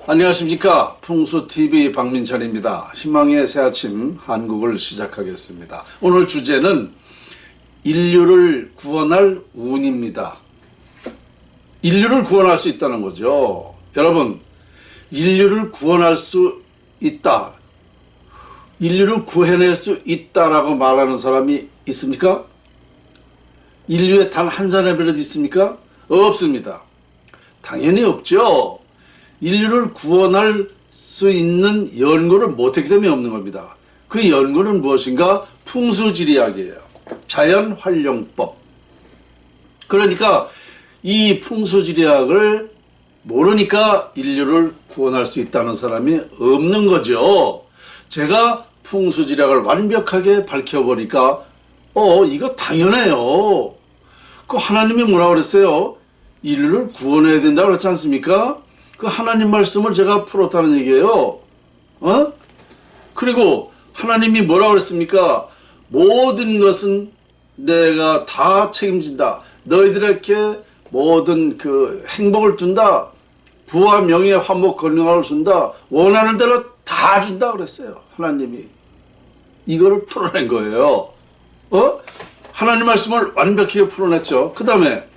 안녕하십니까. 풍수TV 박민찬입니다. 희망의 새아침 한국을 시작하겠습니다. 오늘 주제는 인류를 구원할 운입니다. 인류를 구원할 수 있다는 거죠. 여러분, 인류를 구원할 수 있다, 인류를 구해낼 수 있다라고 말하는 사람이 있습니까? 인류에 단 한 사람이라도 있습니까? 없습니다. 당연히 없죠. 인류를 구원할 수 있는 연구를 못했기 때문에 없는 겁니다. 그 연구는 무엇인가? 풍수지리학이에요. 자연활용법. 그러니까 이 풍수지리학을 모르니까 인류를 구원할 수 있다는 사람이 없는 거죠. 제가 풍수지리학을 완벽하게 밝혀보니까 이거 당연해요. 그 하나님이 뭐라고 그랬어요? 인류를 구원해야 된다고 그랬지 않습니까? 그 하나님 말씀을 제가 풀었다는 얘기예요. 그리고 하나님이 뭐라고 그랬습니까? 모든 것은 내가 다 책임진다. 너희들에게 모든 그 행복을 준다. 부와 명예, 화목, 건강을 준다. 원하는 대로 다 준다 그랬어요. 하나님이. 이거를 풀어낸 거예요. 하나님 말씀을 완벽하게 풀어냈죠. 그 다음에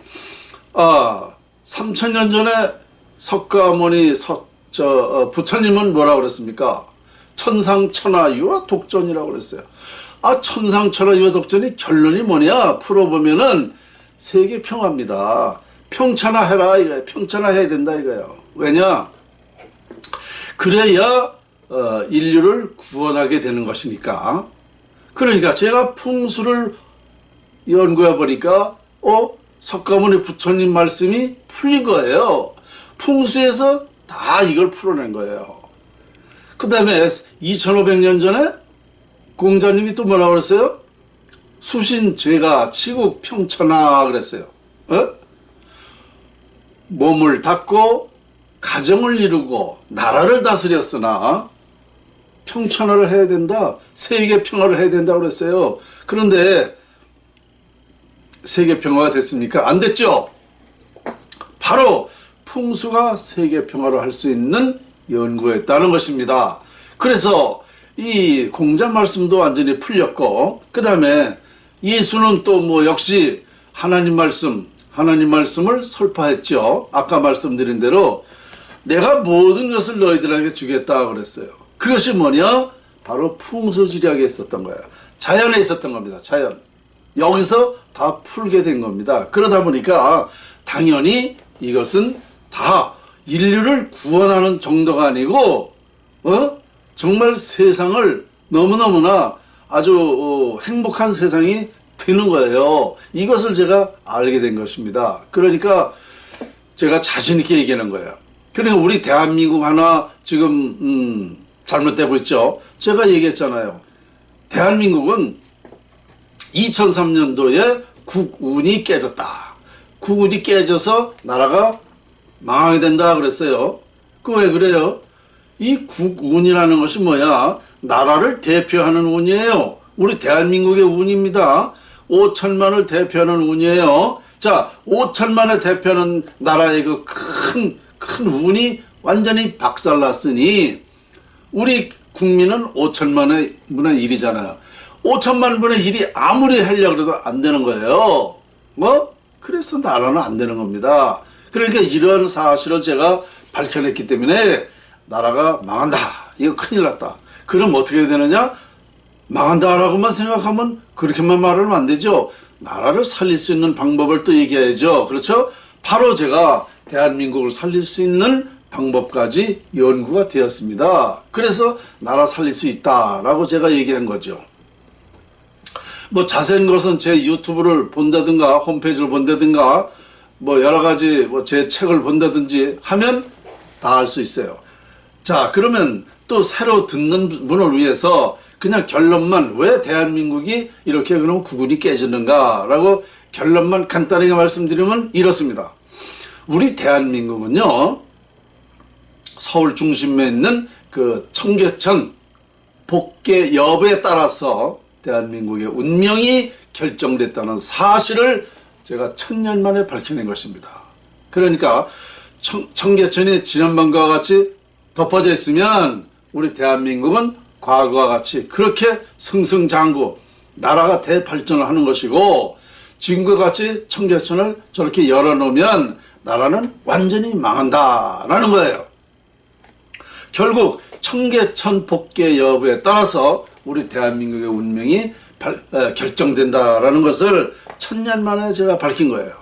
3000년 전에 석가모니 부처님은 뭐라고 그랬습니까? 천상천하유와 독전이라고 그랬어요. 천상천하유와 독전이 결론이 뭐냐? 풀어보면은 세계 평화입니다. 평천하해라 이거예요. 평천하해야 된다 이거예요. 왜냐? 그래야 인류를 구원하게 되는 것이니까. 그러니까 제가 풍수를 연구해 보니까 석가모니 부처님 말씀이 풀린 거예요. 풍수에서 다 이걸 풀어낸 거예요. 그 다음에 2500년 전에 공자님이 또 뭐라고 그랬어요? 수신 제가 치국 평천하 그랬어요. 몸을 닦고 가정을 이루고 나라를 다스렸으나 평천하를 해야 된다. 세계 평화를 해야 된다 그랬어요. 그런데 세계 평화가 됐습니까? 안 됐죠? 바로 풍수가 세계 평화를 할 수 있는 연구였다는 것입니다. 그래서 이 공자 말씀도 완전히 풀렸고, 그 다음에 예수는 또 뭐 역시 하나님 말씀을 설파했죠. 아까 말씀드린 대로 내가 모든 것을 너희들에게 주겠다 그랬어요. 그것이 뭐냐? 바로 풍수지리학에 있었던 거예요. 자연에 있었던 겁니다. 자연. 여기서 다 풀게 된 겁니다. 그러다 보니까 당연히 이것은 다 인류를 구원하는 정도가 아니고 정말 세상을 너무너무나 아주 행복한 세상이 되는 거예요. 이것을 제가 알게 된 것입니다. 그러니까 제가 자신 있게 얘기하는 거예요. 그러니까 우리 대한민국 하나 지금 잘못되고 있죠. 제가 얘기했잖아요. 대한민국은 2003년도에 국운이 깨졌다. 국운이 깨져서 나라가 망하게 된다 그랬어요. 그 왜 그래요? 이 국운이라는 것이 뭐야? 나라를 대표하는 운이에요. 우리 대한민국의 운입니다. 5천만을 대표하는 운이에요. 자, 5천만을 대표하는 나라의 그 큰 운이 완전히 박살났으니 우리 국민은 5천만의 분의 1이잖아요. 5천만 분의 1이 아무리 하려고 해도 안 되는 거예요. 그래서 나라는 안 되는 겁니다. 그러니까 이런 사실을 제가 밝혀냈기 때문에 나라가 망한다. 이거 큰일 났다. 그럼 어떻게 해야 되느냐? 망한다라고만 생각하면 그렇게만 말하면 안 되죠. 나라를 살릴 수 있는 방법을 또 얘기해야죠. 그렇죠? 바로 제가 대한민국을 살릴 수 있는 방법까지 연구가 되었습니다. 그래서 나라 살릴 수 있다라고 제가 얘기한 거죠. 뭐 자세한 것은 제 유튜브를 본다든가 홈페이지를 본다든가 뭐 여러가지 제 책을 본다든지 하면 다 알 수 있어요. 자, 그러면 또 새로 듣는 분을 위해서 그냥 결론만, 왜 대한민국이 이렇게 그럼 국운이 깨지는가 라고 결론만 간단하게 말씀드리면 이렇습니다. 우리 대한민국은요, 서울 중심에 있는 그 청계천 복개 여부에 따라서 대한민국의 운명이 결정됐다는 사실을 제가 1000년 만에 밝혀낸 것입니다. 그러니까 청계천이 지난번과 같이 덮어져 있으면 우리 대한민국은 과거와 같이 그렇게 승승장구 나라가 대발전을 하는 것이고, 지금과 같이 청계천을 저렇게 열어놓으면 나라는 완전히 망한다라는 거예요. 결국 청계천 복개 여부에 따라서 우리 대한민국의 운명이 결정된다라는 것을 천년 만에 제가 밝힌 거예요.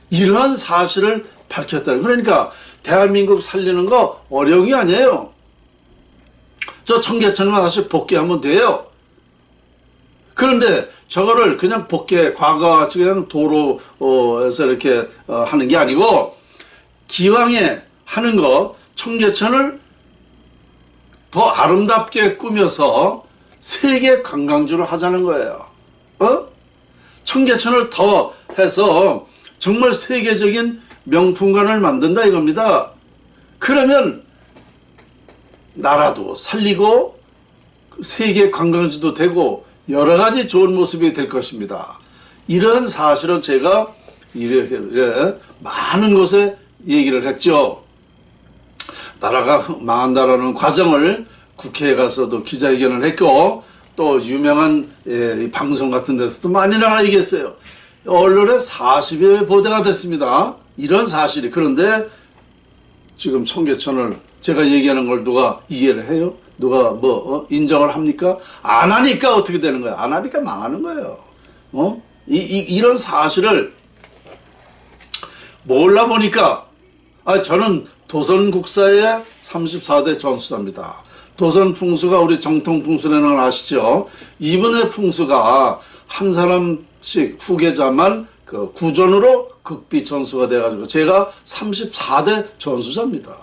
이러한 사실을 밝혔다. 그러니까 대한민국 살리는 거 어려운 게 아니에요. 저 청계천만 다시 복귀하면 돼요. 그런데 저거를 그냥 복귀, 과거와 같이 그냥 도로에서 이렇게 하는 게 아니고, 기왕에 하는 거 청계천을 더 아름답게 꾸며서 세계 관광지로 하자는 거예요. 청계천을 더 해서 정말 세계적인 명품관을 만든다 이겁니다. 그러면 나라도 살리고 세계 관광지도 되고 여러 가지 좋은 모습이 될 것입니다. 이런 사실은 제가 이래 많은 곳에 얘기를 했죠. 나라가 망한다라는 과정을 국회에 가서도 기자회견을 했고, 또 유명한 방송 같은 데서도 많이 나가 얘기했어요. 언론에 40여 회 보도가 됐습니다. 이런 사실이. 그런데 지금 청계천을 제가 얘기하는 걸 누가 이해를 해요? 누가 인정을 합니까? 안 하니까 어떻게 되는 거야? 안 하니까 망하는 거예요. 이런 사실을 몰라 보니까, 저는 도선국사의 34대 전수자입니다. 도선풍수가 우리 정통풍수라는 걸 아시죠? 이분의 풍수가 한 사람씩 후계자만 그 구전으로 극비 전수가 돼가지고 제가 34대 전수자입니다.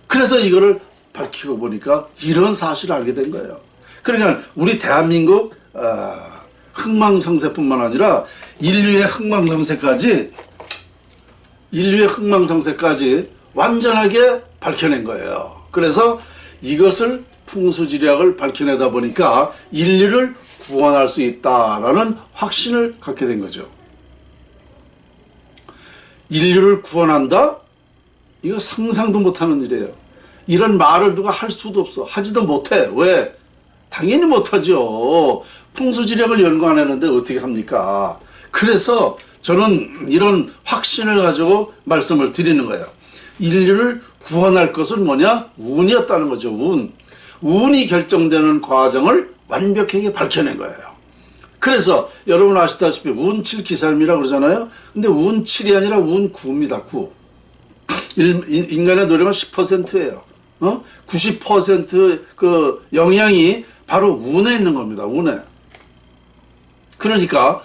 그래서 이거를 밝히고 보니까 이런 사실을 알게 된 거예요. 그러니까 우리 대한민국 흥망성쇠뿐만 아니라 인류의 흥망성쇠까지 완전하게 밝혀낸 거예요. 그래서 이것을 풍수지략을 밝혀내다 보니까 인류를 구원할 수 있다라는 확신을 갖게 된 거죠. 인류를 구원한다? 이거 상상도 못하는 일이에요. 이런 말을 누가 할 수도 없어. 하지도 못해. 왜? 당연히 못하죠. 풍수지략을 연구 안 했는데 어떻게 합니까? 그래서 저는 이런 확신을 가지고 말씀을 드리는 거예요. 인류를 구원할 것은 뭐냐? 운이었다는 거죠. 운이 결정되는 과정을 완벽하게 밝혀낸 거예요. 그래서 여러분 아시다시피 운칠기삼이라고 그러잖아요. 근데 운칠이 아니라 운구입니다. 9. 인간의 노력은 10%예요. 90% 그 영향이 바로 운에 있는 겁니다. 운에. 그러니까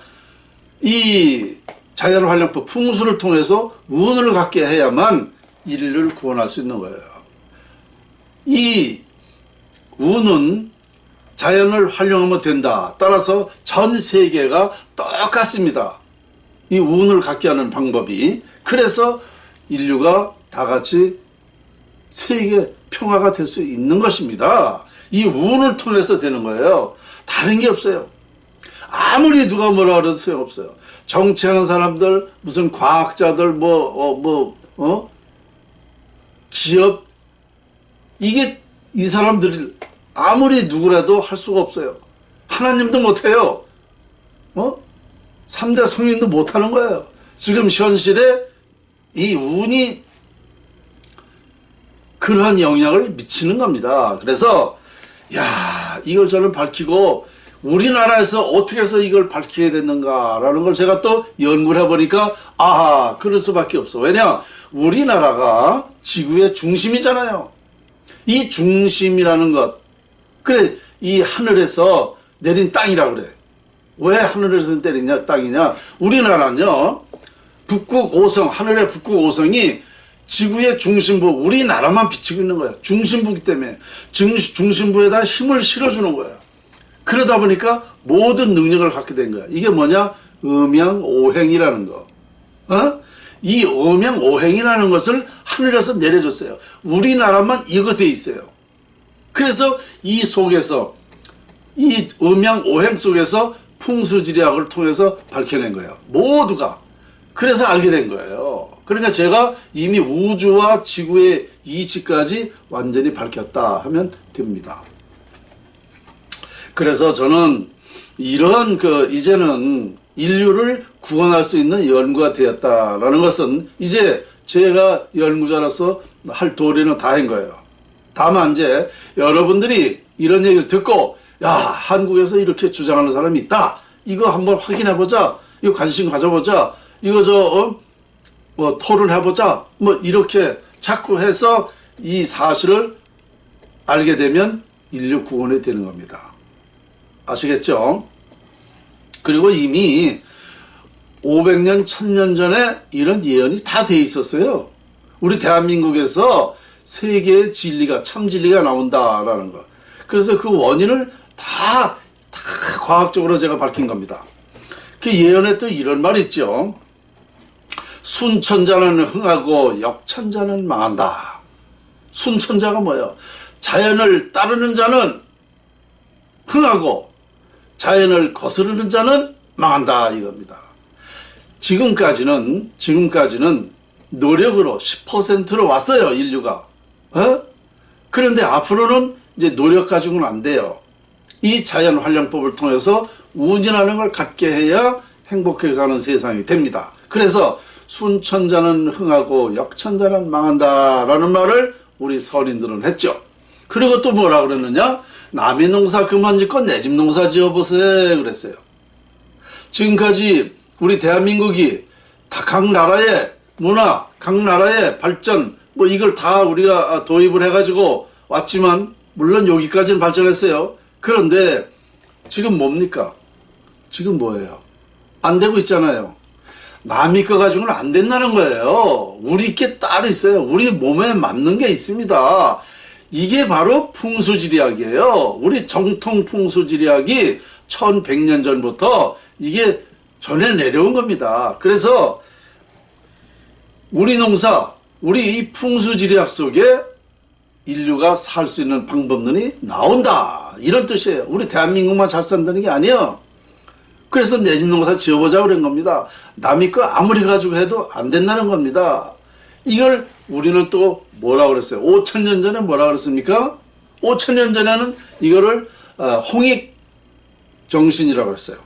이 자연활용법 풍수를 통해서 운을 갖게 해야만 인류를 구원할 수 있는 거예요. 이 운은 자연을 활용하면 된다. 따라서 전 세계가 똑같습니다. 이 운을 갖게 하는 방법이. 그래서 인류가 다 같이 세계 평화가 될 수 있는 것입니다. 이 운을 통해서 되는 거예요. 다른 게 없어요. 아무리 누가 뭐라 그래도 소용없어요. 정치하는 사람들, 무슨 과학자들, 기업, 이게 이 사람들이 아무리 누구라도 할 수가 없어요. 하나님도 못해요. 3대 성인도 못하는 거예요. 지금 현실에 이 운이 그러한 영향을 미치는 겁니다. 그래서 이걸 저는 밝히고 우리나라에서 어떻게 해서 이걸 밝혀야 되는가라는 걸 제가 또 연구를 해보니까 그럴 수밖에 없어. 왜냐? 우리나라가 지구의 중심이잖아요. 이 중심이라는 것, 그래, 이 하늘에서 내린 땅이라고 그래. 왜 하늘에서 내린 땅이냐? 우리나라는요, 북극 5성, 하늘의 북극 5성이 지구의 중심부, 우리나라만 비치고 있는 거야. 중심부이기 때문에. 중심부에다 힘을 실어주는 거야. 그러다 보니까 모든 능력을 갖게 된 거야. 이게 뭐냐? 음양오행이라는 거. 이 음양오행이라는 것을 하늘에서 내려줬어요. 우리나라만 이거 돼 있어요. 그래서 이 속에서, 이 음양오행 속에서 풍수지리학을 통해서 밝혀낸 거예요. 모두가. 그래서 알게 된 거예요. 그러니까 제가 이미 우주와 지구의 이치까지 완전히 밝혔다 하면 됩니다. 그래서 저는 이런 이제는 인류를 구원할 수 있는 연구가 되었다라는 것은 이제 제가 연구자로서 할 도리는 다 한 거예요. 다만 이제 여러분들이 이런 얘기를 듣고 야, 한국에서 이렇게 주장하는 사람이 있다. 이거 한번 확인해보자. 이거 관심 가져보자. 이거 토론해보자. 이렇게 자꾸 해서 이 사실을 알게 되면 인류 구원이 되는 겁니다. 아시겠죠? 그리고 이미 500년, 1000년 전에 이런 예언이 다 돼 있었어요. 우리 대한민국에서 세계의 진리가, 참 진리가 나온다라는 거. 그래서 그 원인을 다 과학적으로 제가 밝힌 겁니다. 그 예언에 또 이런 말이 있죠. 순천자는 흥하고 역천자는 망한다. 순천자가 뭐예요? 자연을 따르는 자는 흥하고 자연을 거스르는 자는 망한다 이겁니다. 지금까지는 노력으로 10%로 왔어요, 인류가. 그런데 앞으로는 이제 노력 가지고는 안 돼요. 이 자연 활용법을 통해서 운이라는 걸 갖게 해야 행복하게 사는 세상이 됩니다. 그래서 순천자는 흥하고 역천자는 망한다라는 말을 우리 선인들은 했죠. 그리고 또 뭐라 그러느냐? 남의 농사 그만 짓고 내 집 농사 지어보세요 그랬어요. 지금까지 우리 대한민국이 다 각 나라의 문화, 각 나라의 발전 이걸 다 우리가 도입을 해가지고 왔지만 물론 여기까지는 발전했어요. 그런데 지금 뭡니까? 지금 뭐예요? 안 되고 있잖아요. 남이 거 가지고는 안 된다는 거예요. 우리 게 따로 있어요. 우리 몸에 맞는 게 있습니다. 이게 바로 풍수지리학이에요. 우리 정통 풍수지리학이 1100년 전부터 이게 전해 내려온 겁니다. 그래서 우리 농사, 우리 이 풍수지리학 속에 인류가 살 수 있는 방법론이 나온다. 이런 뜻이에요. 우리 대한민국만 잘 산다는 게 아니에요. 그래서 내 집 농사 지어보자고 그런 겁니다. 남이 거 아무리 가지고 해도 안 된다는 겁니다. 이걸 우리는 또 뭐라고 그랬어요? 5000년 전에 뭐라고 그랬습니까? 5000년 전에는 이거를 홍익 정신이라고 했어요.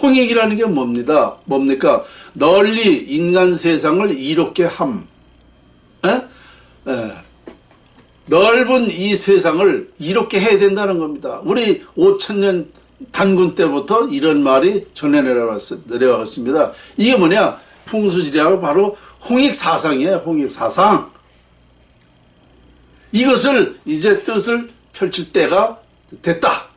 홍익이라는 게 뭡니까? 널리 인간 세상을 이롭게 함. 넓은 이 세상을 이롭게 해야 된다는 겁니다. 우리 5000년 단군 때부터 이런 말이 전해 내려왔습니다. 이게 뭐냐? 풍수지리학은 바로 홍익사상이에요. 홍익사상. 이것을 이제 뜻을 펼칠 때가 됐다.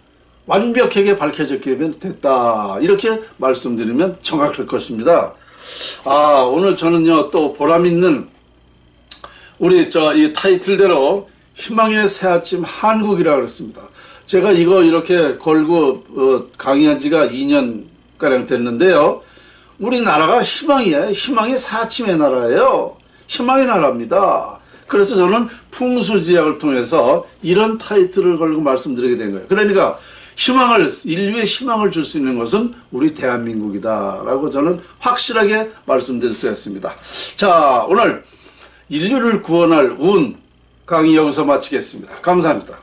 완벽하게 밝혀졌기 때문에 됐다. 이렇게 말씀드리면 정확할 것입니다. 오늘 저는요, 또 보람있는 우리 이 타이틀대로 희망의 새아침 한국이라고 그랬습니다. 제가 이거 이렇게 걸고 강의한 지가 2년가량 됐는데요. 우리나라가 희망이에요. 희망의 새아침의 나라예요. 희망의 나라입니다. 그래서 저는 풍수지리학을 통해서 이런 타이틀을 걸고 말씀드리게 된 거예요. 그러니까 인류에 희망을 줄 수 있는 것은 우리 대한민국이다라고 저는 확실하게 말씀드릴 수 있습니다. 자, 오늘 인류를 구원할 운 강의 여기서 마치겠습니다. 감사합니다.